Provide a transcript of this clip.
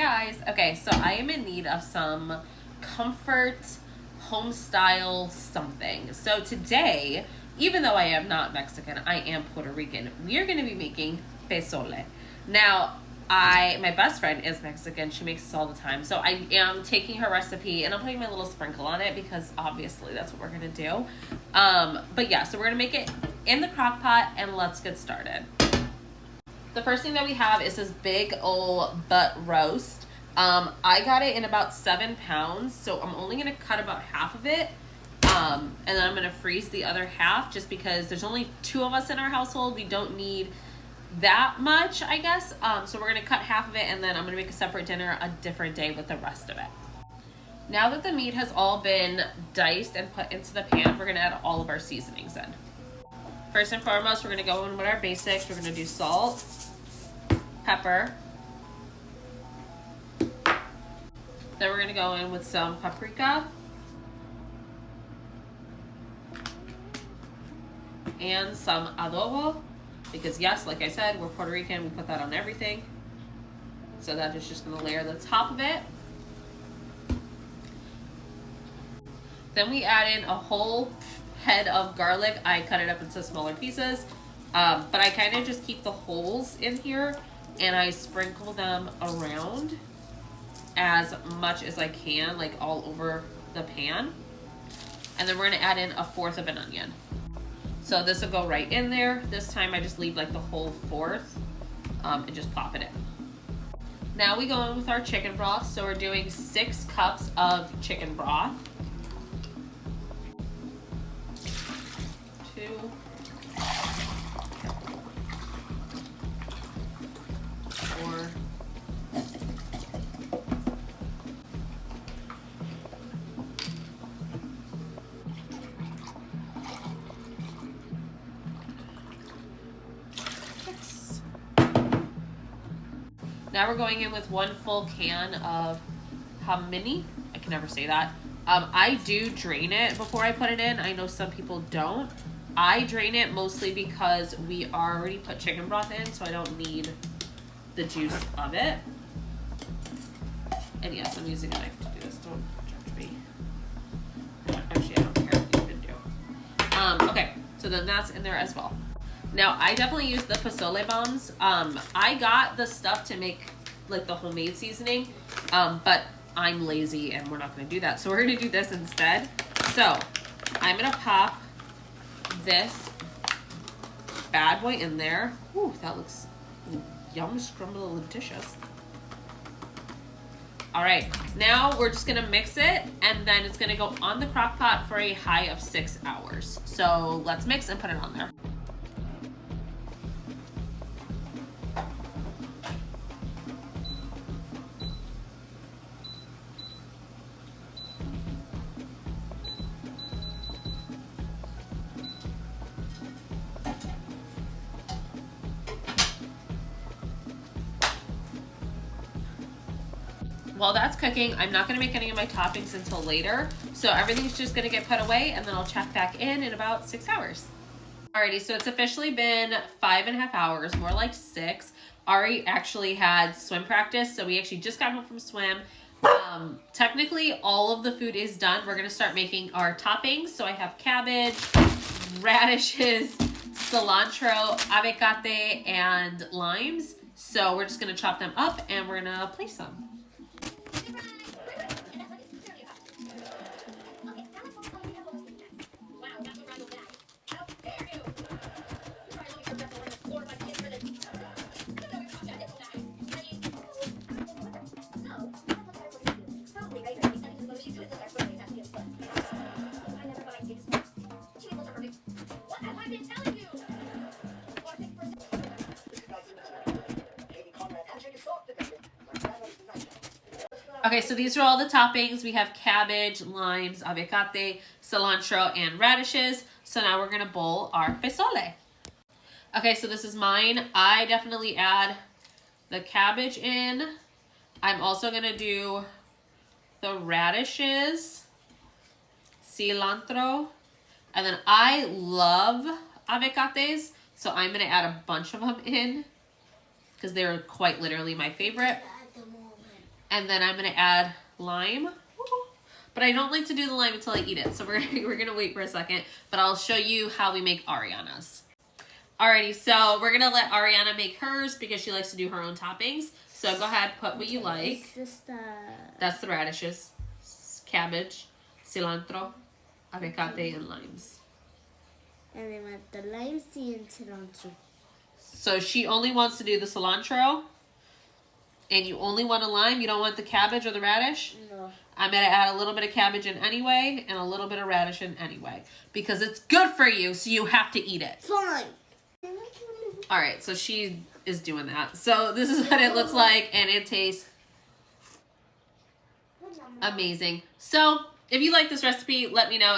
guys. Okay, so I am in need of some comfort home style something. So today, even though I am not Mexican, I am Puerto Rican. We are going to be making pozole. Now, my best friend is Mexican. She makes this all the time. So I am taking her recipe and I'm putting my little sprinkle on it because obviously that's what we're going to do. But yeah, so we're going to make it in the crock pot and let's get started. The first thing that we have is this big old butt roast. I got it in about 7 pounds, so I'm only going to cut about half of it. And then I'm going to freeze the other half just because there's only 2 of us in our household. We don't need that much, I guess. So we're going to cut half of it and then I'm going to make a separate dinner a different day with the rest of it. Now that the meat has all been diced and put into the pan, we're going to add all of our seasonings in. First and foremost, we're going to go in with our basics. We're going to do salt, pepper. Then we're going to go in with some paprika and some adobo. Because yes, like I said, we're Puerto Rican, we put that on everything. So that is just gonna layer the top of it. Then we add in a whole head of garlic. I cut it up into smaller pieces. But I kind of just keep the holes in here and I sprinkle them around as much as I can, like all over the pan. And then we're gonna add in 1/4 of an onion. So this will go right in there. This time I just leave like the whole 1/4 and just pop it in. Now we go in with our chicken broth. So we're doing 6 cups of chicken broth. 2, 4, Now we're going in with 1 full can of cumin. I can never say that. I do drain it before I put it in. I know some people don't. I drain it mostly because we already put chicken broth in, so I don't need the juice of it. And yes, I'm using a knife to do this. Don't judge me. Actually, I don't care what you can do. Okay, so then that's in there as well. Now, I definitely use the pozole bombs. I got the stuff to make like the homemade seasoning, but I'm lazy and we're not gonna do that. So we're gonna do this instead. So I'm gonna pop this bad boy in there. Ooh, that looks yum, scrumdiddlicious. All right, now we're just gonna mix it and then it's gonna go on the crock pot for a high of 6 hours. So let's mix and put it on there. While that's cooking, I'm not gonna make any of my toppings until later. So everything's just gonna get put away and then I'll check back in about 6 hours. Alrighty, so it's officially been 5.5 hours, more like 6. Ari actually had swim practice, so we actually just got home from swim. Technically, all of the food is done. We're gonna start making our toppings. So I have cabbage, radishes, cilantro, avocado, and limes. So we're just gonna chop them up and we're gonna place them. Okay, so these are all the toppings. We have cabbage, limes, avocado, cilantro, and radishes. So now we're gonna bowl our pozole. Okay, so this is mine. I definitely add the cabbage in. I'm also gonna do the radishes, cilantro, and then I love avocados, so I'm gonna add a bunch of them in because they're quite literally my favorite. And then I'm gonna add lime. But I don't like to do the lime until I eat it. So we're gonna wait for a second, but I'll show you how we make Ariana's. Alrighty, so we're gonna let Ariana make hers because she likes to do her own toppings. So go ahead, put what you like. That's the radishes, cabbage, cilantro, avocado, and limes. And then with the limes and cilantro. So she only wants to do the cilantro, and you only want a lime. You don't want the cabbage or the radish? No. I'm going to add a little bit of cabbage in anyway, and a little bit of radish in anyway. Because it's good for you, so you have to eat it. Fine. Alright, so she is doing that. So this is what it looks like, and it tastes amazing. So if you like this recipe, let me know.